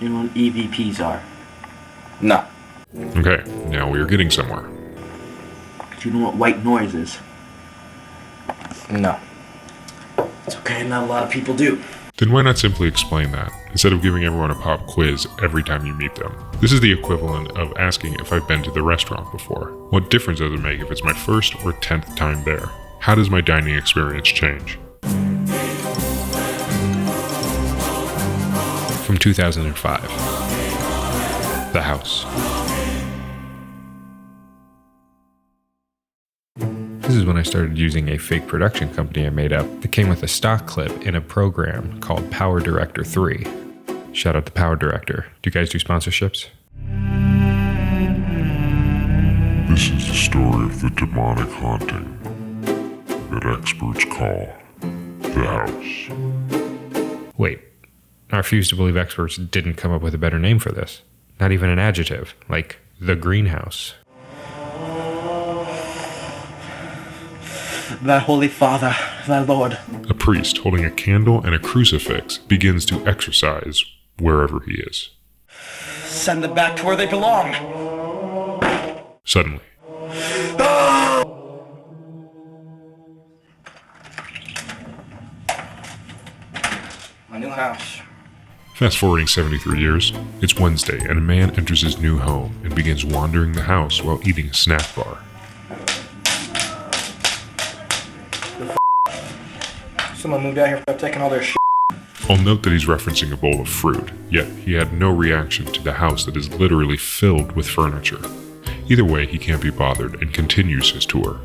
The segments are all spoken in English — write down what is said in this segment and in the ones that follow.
You know what EVPs are? No. Okay, now we are getting somewhere. Do you know what white noise is? No. It's okay, not a lot of people do. Then why not simply explain that, instead of giving everyone a pop quiz every time you meet them? This is the equivalent of asking if I've been to the restaurant before. What difference does it make if it's my first or 10th time there? How does my dining experience change? From 2005. The House. This is when I started using a fake production company I made up that came with a stock clip in a program called Power Director 3. Shout out to Power Director. Do you guys do sponsorships? This is the story of the demonic haunting that experts call the house. Wait, I refuse to believe experts didn't come up with a better name for this. Not even an adjective, like the greenhouse. Thy Holy Father, thy Lord. A priest holding a candle and a crucifix begins to exorcise wherever he is. Send them back to where they belong. Suddenly, My new house. fast forwarding 73 years, it's Wednesday and a man enters his new home and begins wandering the house while eating a snack bar. Someone moved out here without taking all their shit. I'll note that he's referencing a bowl of fruit, yet he had no reaction to the house that is literally filled with furniture. Either way, he can't be bothered and continues his tour.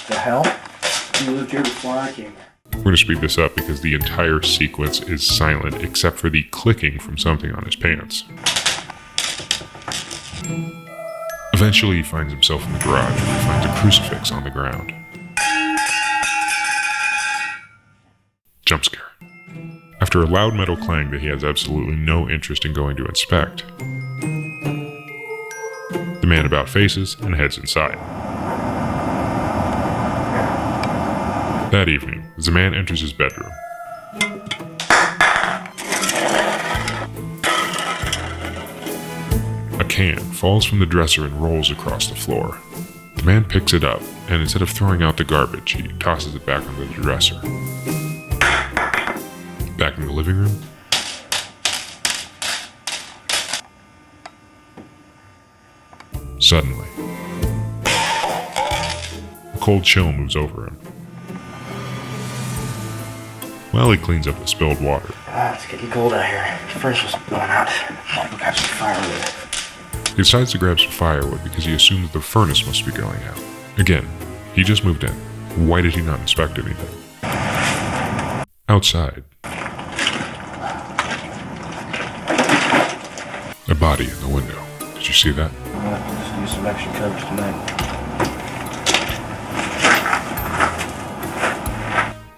The hell? You lived here before I came. We're going to speed this up because the entire sequence is silent except for the clicking from something on his pants. Eventually, he finds himself in the garage where he finds a crucifix on the ground. Jump scare. After a loud metal clang that he has absolutely no interest in going to inspect, the man about faces and heads inside. That evening, as the man enters his bedroom, a can falls from the dresser and rolls across the floor. The man picks it up, and instead of throwing out the garbage, he tosses it back under the dresser. Back in the living room, suddenly, a cold chill moves over him. While he cleans up the spilled water, It's getting cold out here. The furnace was going out. I'll grab some firewood. he decides to grab some firewood because he assumes the furnace must be going out. Again, he just moved in. Why did he not inspect anything? Outside, a body in the window. Did you see that? Let's do some extra coverage tonight.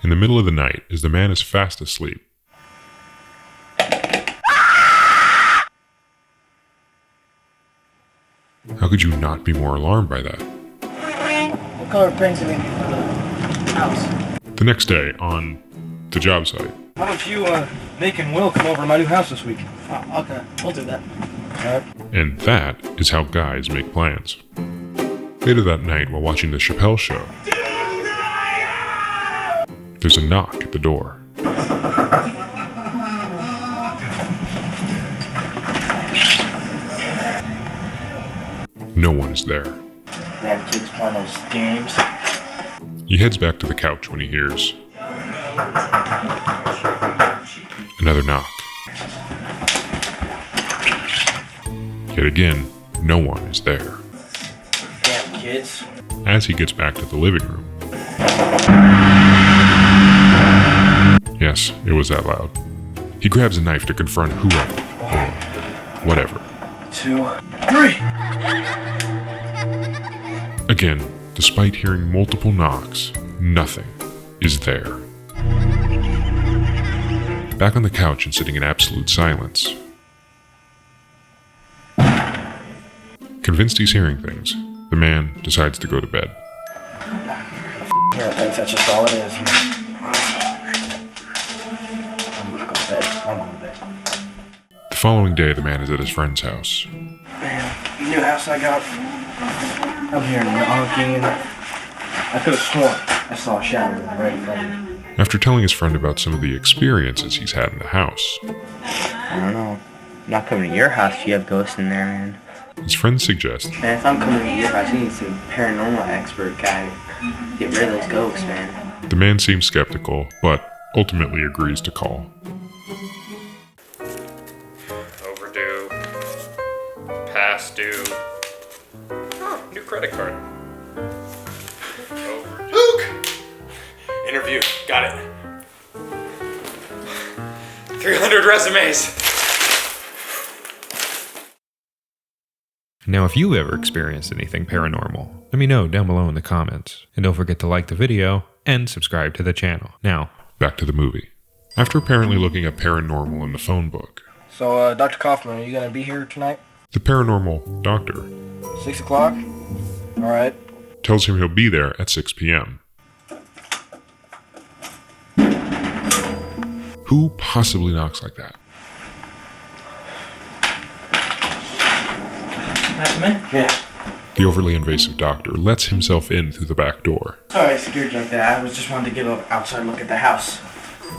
In the middle of the night, as the man is fast asleep, how could you not be more alarmed by that? What color paint's in the house? The next day, on the job site, How about you, Nick and Will come over to my new house this week? Oh, okay. We'll do that. Alright. and that is how guys make plans. Later that night, while watching the Chappelle Show, there's a knock at the door. No one is there. Damn kids playing those games. He heads back to the couch when he hears another knock. Yet again, no one is there. Damn kids. As he gets back to the living room, yes, it was that loud, he grabs a knife to confront whoever or whatever. 2, 3. Again, despite hearing multiple knocks, nothing is there. Back on the couch and sitting in absolute silence, convinced he's hearing things, the man decides to go to bed. Yeah, I think that's just all it is. I'm gonna go to bed. I'm going to bed. The following day, the man is at his friend's house. Man, new house I got. I'm hearing knocking. I could have sworn I saw a shadow right in front of me. After telling his friend about some of the experiences he's had in the house, I don't know. I'm not coming to your house if you have ghosts in there, man. his friend suggests Man, if I'm coming to your house, you need some paranormal expert guy. Get rid of those ghosts, man. the man seems skeptical, but ultimately agrees to call. Overdue. Past due. Oh, new credit card. Overdue. Luke! Interview. Got it. 300 resumes. Now, if you ever experienced anything paranormal, let me know down below in the comments. And don't forget to like the video and subscribe to the channel. Now, Back to the movie. After apparently looking up paranormal in the phone book, So, Dr. Kaufman, are you gonna be here tonight? the paranormal doctor 6 o'clock? Alright. tells him he'll be there at 6 p.m. Who possibly knocks like that? That's me? Yeah. The overly invasive doctor lets himself in through the back door. Sorry I scared you like that. I was just wanting to get an outside look at the house.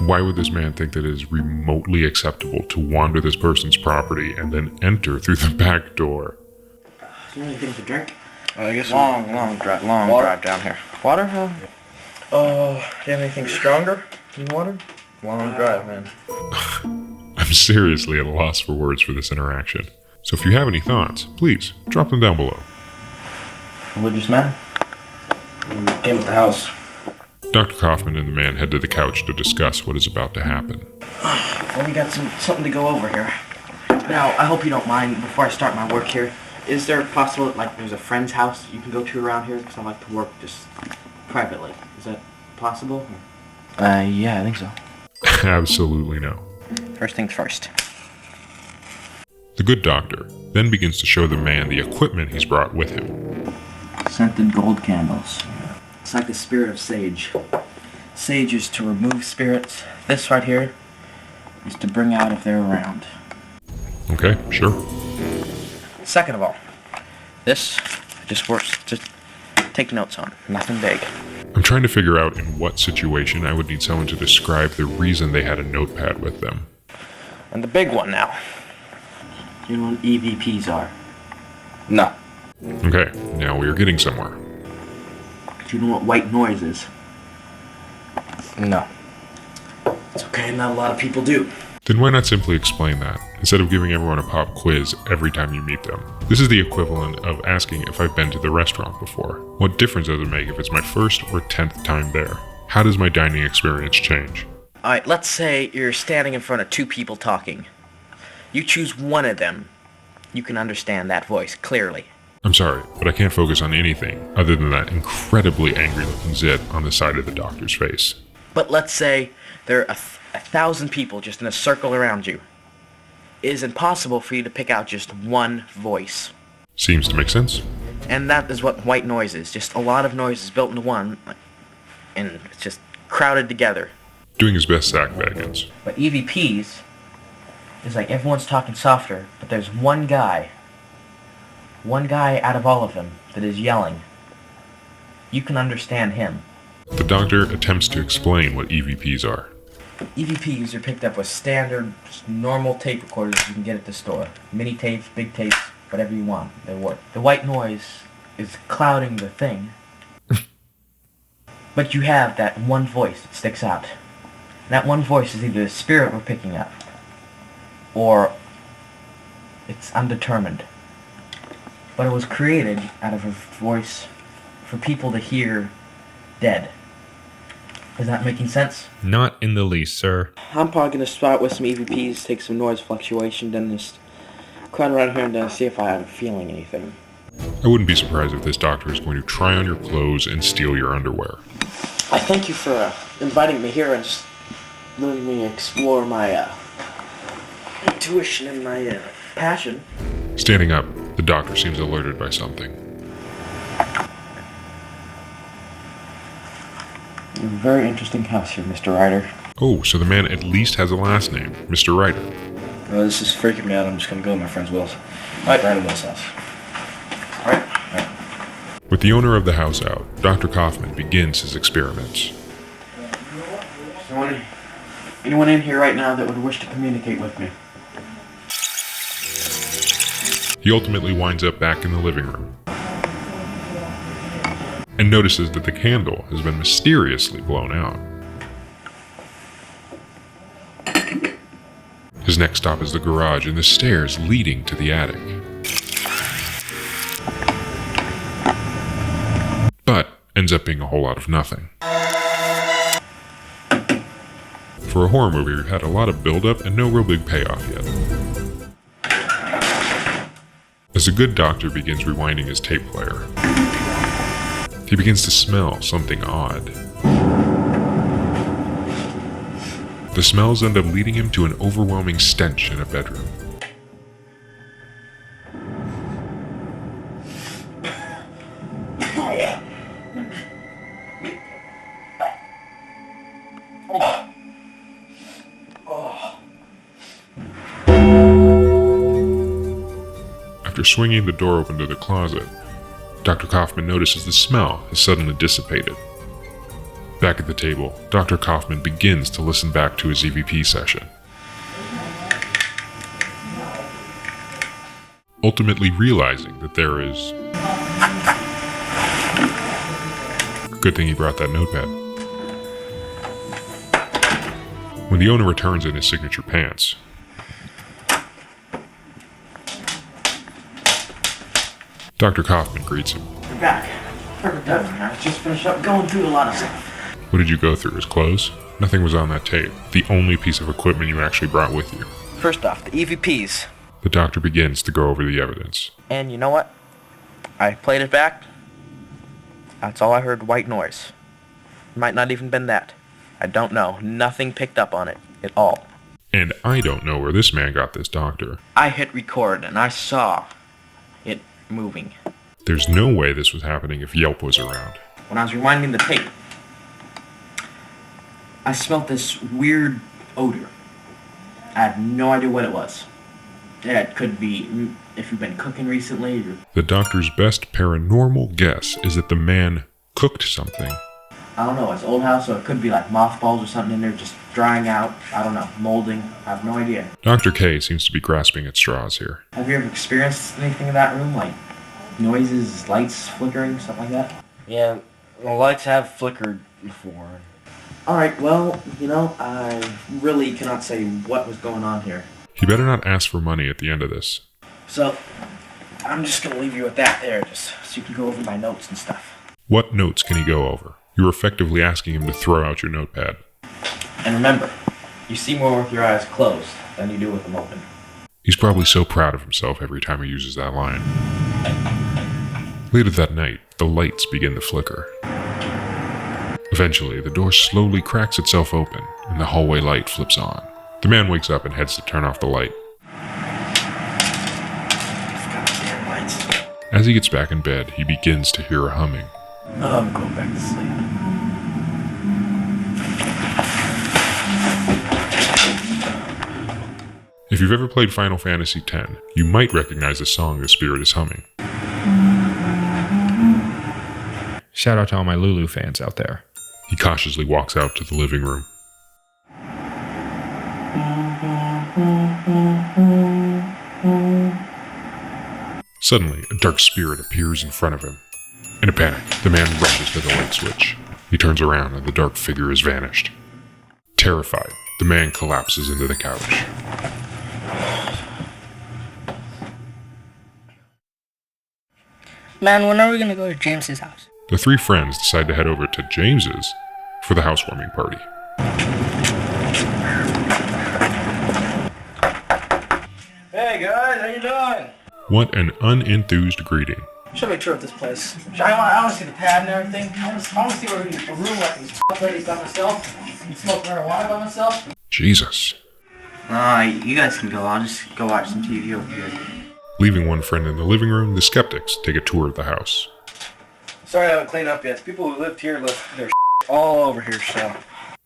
Why would this man think that it is remotely acceptable to wander this person's property and then enter through the back door? Is there anything to drink? I guess Long drive Water? down here. Water, huh? do you have anything stronger than water? Long drive, man. I'm seriously at a loss for words for this interaction. So if you have any thoughts, please drop them down below. What just matter? Came with the house. Dr. Kaufman and the man head to the couch to discuss what is about to happen. Well, we got something to go over here. Now, I hope you don't mind, before I start my work here, is there possible, like, there's a friend's house you can go to around here? Because I like to work just privately. Is that possible? Yeah, I think so. Absolutely no. First things first. The good doctor then begins to show the man the equipment he's brought with him. Scented gold candles. It's like the spirit of sage. Sage is to remove spirits. This right here is to bring out if they're around. Okay, sure. Second of all, this just works. Just take notes on. Nothing big. I'm trying to figure out in what situation I would need someone to describe the reason they had a notepad with them. And the big one now. You know what EVPs are? No. Okay, now we are getting somewhere. Do you know what white noise is? No. It's okay, not a lot of people do. Then why not simply explain that, instead of giving everyone a pop quiz every time you meet them? This is the equivalent of asking if I've been to the restaurant before. What difference does it make if it's my first or 10th time there? How does my dining experience change? Alright, let's say you're standing in front of two people talking. You choose one of them. You can understand that voice clearly. I'm sorry, but I can't focus on anything other than that incredibly angry looking zit on the side of the doctor's face. But let's say there are 1,000 people just in a circle around you. It is impossible for you to pick out just one voice. Seems to make sense. And that is what white noise is. Just a lot of noises built into one, and it's just crowded together. Doing his best, Zach Baggins. But EVPs is like everyone's talking softer, but there's one guy out of all of them that is yelling. You can understand him. The doctor attempts to explain what EVPs are. EVPs are picked up with standard, just normal tape recorders you can get at the store. Mini tapes, big tapes, whatever you want, they work. The white noise is clouding the thing, but you have that one voice that sticks out. That one voice is either the spirit we're picking up, or it's undetermined. But it was created out of a voice for people to hear dead. Is that making sense? not in the least, sir. I'm probably going to start with some EVPs, take some noise fluctuation, then just crowd around here and see if I have feeling anything. I wouldn't be surprised if this doctor is going to try on your clothes and steal your underwear. I thank you for inviting me here and just letting me explore my intuition and my passion. Standing up, the doctor seems alerted by something. Very interesting house here, Mr. Ryder. Oh, so the man at least has a last name, Mr. Ryder. Well, this is freaking me out. I'm just gonna go to my friend's Will's. Brandon Will's house. Alright. With the owner of the house out, Dr. Kaufman begins his experiments. Anyone in here right now that would wish to communicate with me? He ultimately winds up back in the living room and notices that the candle has been mysteriously blown out. His next stop is the garage and the stairs leading to the attic. But ends up being a whole lot of nothing. For a horror movie, we've had a lot of build-up and no real big payoff yet. As a good doctor begins rewinding his tape player, he begins to smell something odd. The smells end up leading him to an overwhelming stench in a bedroom. After swinging the door open to the closet, Dr. Kaufman notices the smell has suddenly dissipated. Back at the table, Dr. Kaufman begins to listen back to his EVP session, ultimately realizing that there is... Good thing he brought that notepad. When the owner returns in his signature pants, Dr. Kaufman greets him. You're back. Perfect timing. I just finished up going through a lot of stuff. What did you go through? His clothes? Nothing was on that tape. The only piece of equipment you actually brought with you. First off, the EVPs. The doctor begins to go over the evidence. And you know what? I played it back. That's all I heard, white noise. Might not even been that. I don't know. Nothing picked up on it at all. And I don't know where this man got this doctor. I hit record and I saw it moving. There's no way this was happening if Yelp was around. When I was rewinding the tape, I smelled this weird odor. I had no idea what it was. Yeah, it could be if you've been cooking recently. Or... The doctor's best paranormal guess is that the man cooked something. I don't know, it's old house, so it could be like mothballs or something in there just drying out. I don't know, molding. I have no idea. Dr. K seems to be grasping at straws here. Have you ever experienced anything in that room? Like noises, lights flickering, something like that? Yeah, the lights have flickered before. Alright, well, you know, I really cannot say what was going on here. He better not ask for money at the end of this. So, I'm just gonna leave you with that there, just so you can go over my notes and stuff. What notes can he go over? You're effectively asking him to throw out your notepad. And remember, you see more with your eyes closed than you do with them open. He's probably so proud of himself every time he uses that line. Later that night, the lights begin to flicker. Eventually, the door slowly cracks itself open, and the hallway light flips on. The man wakes up and heads to turn off the light. Goddamn lights. As he gets back in bed, he begins to hear a humming. I'm going back to sleep. If you've ever played Final Fantasy X, you might recognize the song the spirit is humming. Shout out to all my Lulu fans out there. He cautiously walks out to the living room. Suddenly, a dark spirit appears in front of him. In a panic, the man rushes to the light switch. He turns around and the dark figure has vanished. Terrified, the man collapses into the couch. Man, when are we gonna go to James's house? The three friends decide to head over to James's for the housewarming party. Hey guys, how you doing? What an unenthused greeting. Show me a tour of this place. I want to see the pad and everything. I want to see where we can a room where I can ladies by myself and smoke marijuana by myself. Jesus. You guys can go. I'll just go watch some TV over here. Leaving one friend in the living room, the skeptics take a tour of the house. Sorry I haven't cleaned up yet. People who lived here left their all over here, so...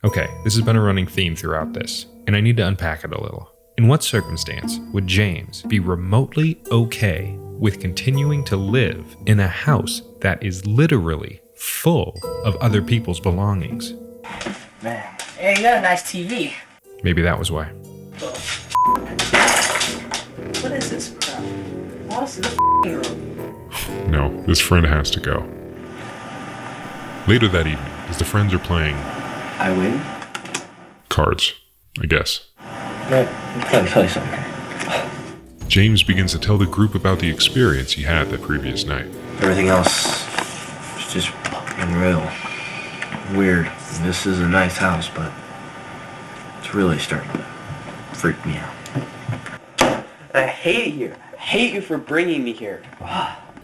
Okay, this has been a running theme throughout this, and I need to unpack it a little. In what circumstance would James be remotely okay with continuing to live in a house that is literally full of other people's belongings? Man. Hey, you got a nice TV. Maybe that was why. What is this crap? Oh, this is the f***ing room. No, this friend has to go. Later that evening, as the friends are playing I win? cards, I guess, Right. Let me tell you something. James begins to tell the group about the experience he had that previous night. Everything else is just unreal. Weird. This is a nice house, but it's really starting to freak me out. I hate it here. I hate you for bringing me here.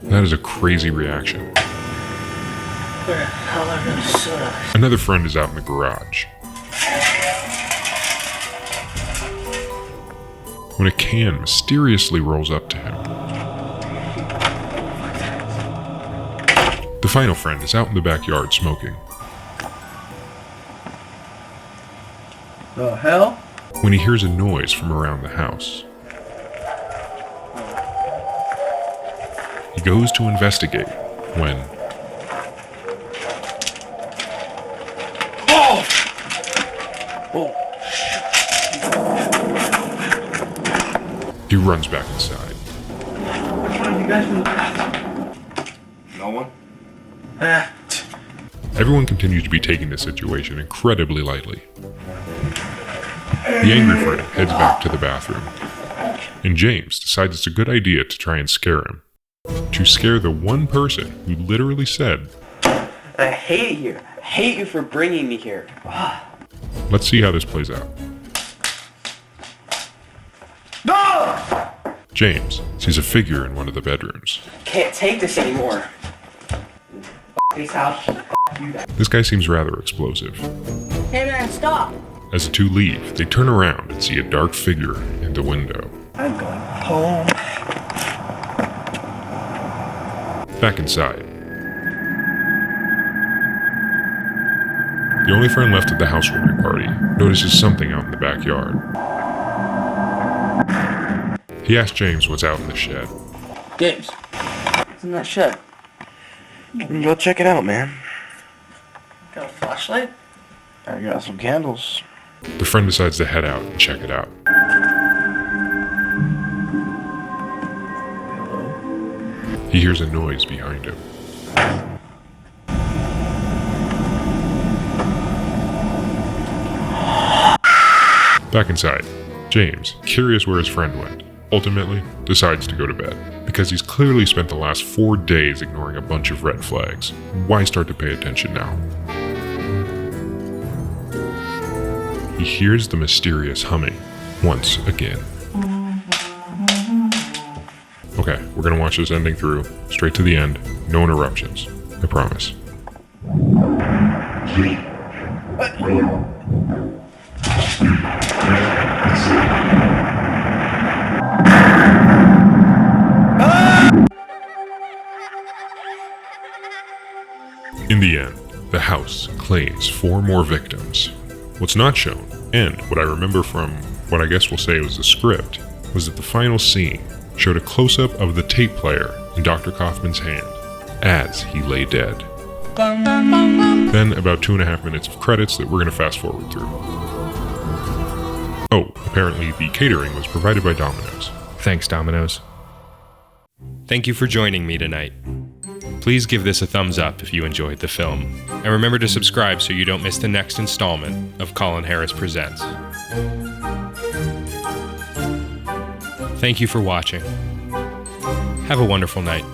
That is a crazy reaction. Where the hell are those sodas? Another friend is out in the garage when a can mysteriously rolls up to him. The final friend is out in the backyard smoking The hell? when he hears a noise from around the house. He goes to investigate when he runs back inside. No one? Everyone continues to be taking this situation incredibly lightly. The angry friend heads back to the bathroom, and James decides it's a good idea to try and scare him. To scare the one person who literally said, I hate it here. I hate you for bringing me here. let's see how this plays out. James sees a figure in one of the bedrooms. Can't take this anymore. This house. This guy seems rather explosive. Hey man, stop! As the two leave, they turn around and see a dark figure in the window. I'm going home. Back inside, the only friend left at the housewarming party notices something out in the backyard. He asks James what's out in the shed. James, what's in that shed? Go check it out, man. Got a flashlight? I got some candles. The friend decides to head out and check it out. He hears a noise behind him. Back inside, James, curious where his friend went, ultimately decides to go to bed. Because he's clearly spent the last 4 days ignoring a bunch of red flags. Why start to pay attention now? He hears the mysterious humming once again. Okay, we're gonna watch this ending through, straight to the end, no interruptions. I promise. In the end, the house claims 4 more victims. What's not shown, and what I remember from what I guess we'll say was the script, was that the final scene showed a close-up of the tape player in Dr. Kaufman's hand as he lay dead. Then about 2.5 minutes of credits that we're going to fast forward through. Oh, apparently the catering was provided by Domino's. Thanks, Domino's. Thank you for joining me tonight. Please give this a thumbs up if you enjoyed the film, and remember to subscribe so you don't miss the next installment of Colin Harris Presents. Thank you for watching. Have a wonderful night.